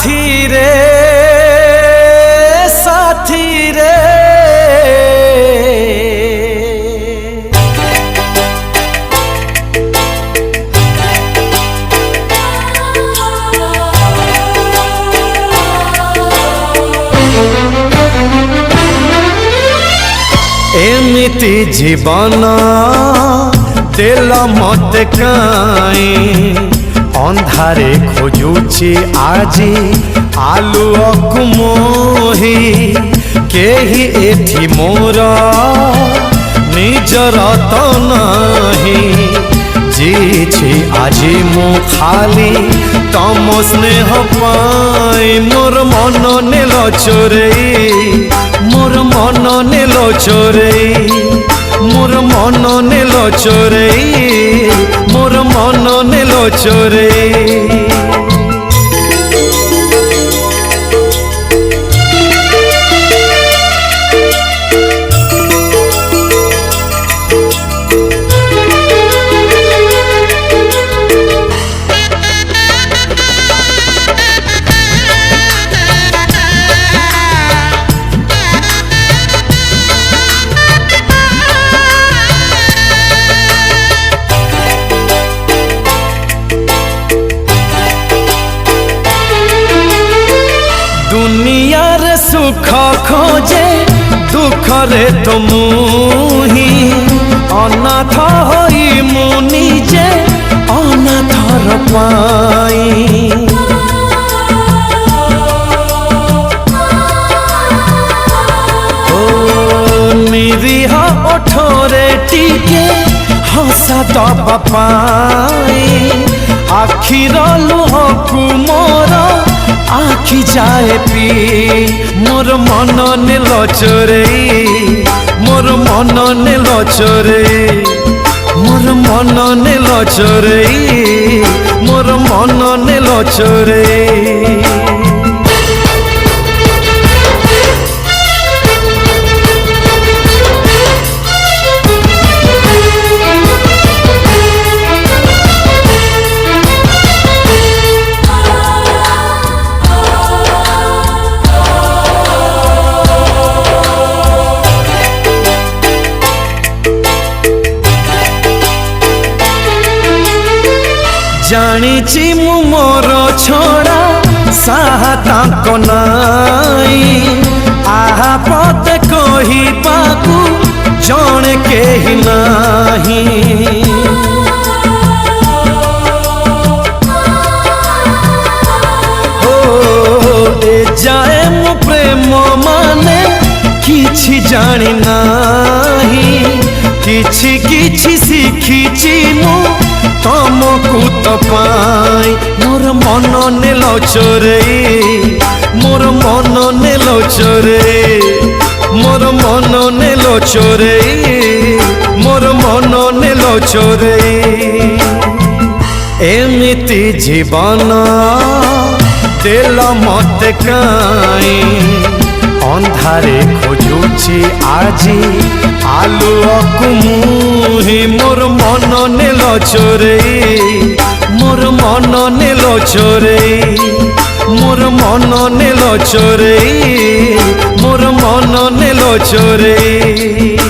साथी रे साथी रे एमिति जीवन देल मत काई अंधारे खोजुची आजी आलुअकु मोही केही एठी मोर निजर त नाही जीछि आजी मु खाली तम स्नेह पाई मोर मन नेल चोरेई मोर मन नेल चोरेई मोर मन नेल चोरेई मोर मन नेल चोरेई दुनियार सुख खोजे दुख रे तो मुही अनाथ होई मु निजे अनाथर पाई ओ निरीह ओठरे टिके हसा दबा पाई आखिर लुहकु मोर आखि जाए पी मोर मन नेल चोरेई मोर मन नेल चोरेई मोर मन नेल चोरेई मोर मन नेल चोरेई जानिछि मु मोर छोड़ा साहता को नाई आहा पद कही पाकू जण केही नाही हो ए जाए मु प्रेम माने किछि जानि नाही किछि किछि शिखिछि मु तमकु तो पाई मोर मन नेल चोरेई मोर मन नेल चोरेई मोर मन नेल चोरेई मोर मन नेल चोरेई एमिति जीवन देल मत काई अंधारे खोजुची आजी आलुअकु मुही मोर मन नेल चोरेई मोर मन नेल चोरेई मोर मन नेल चोरेई मोर मन नेल चोरेई।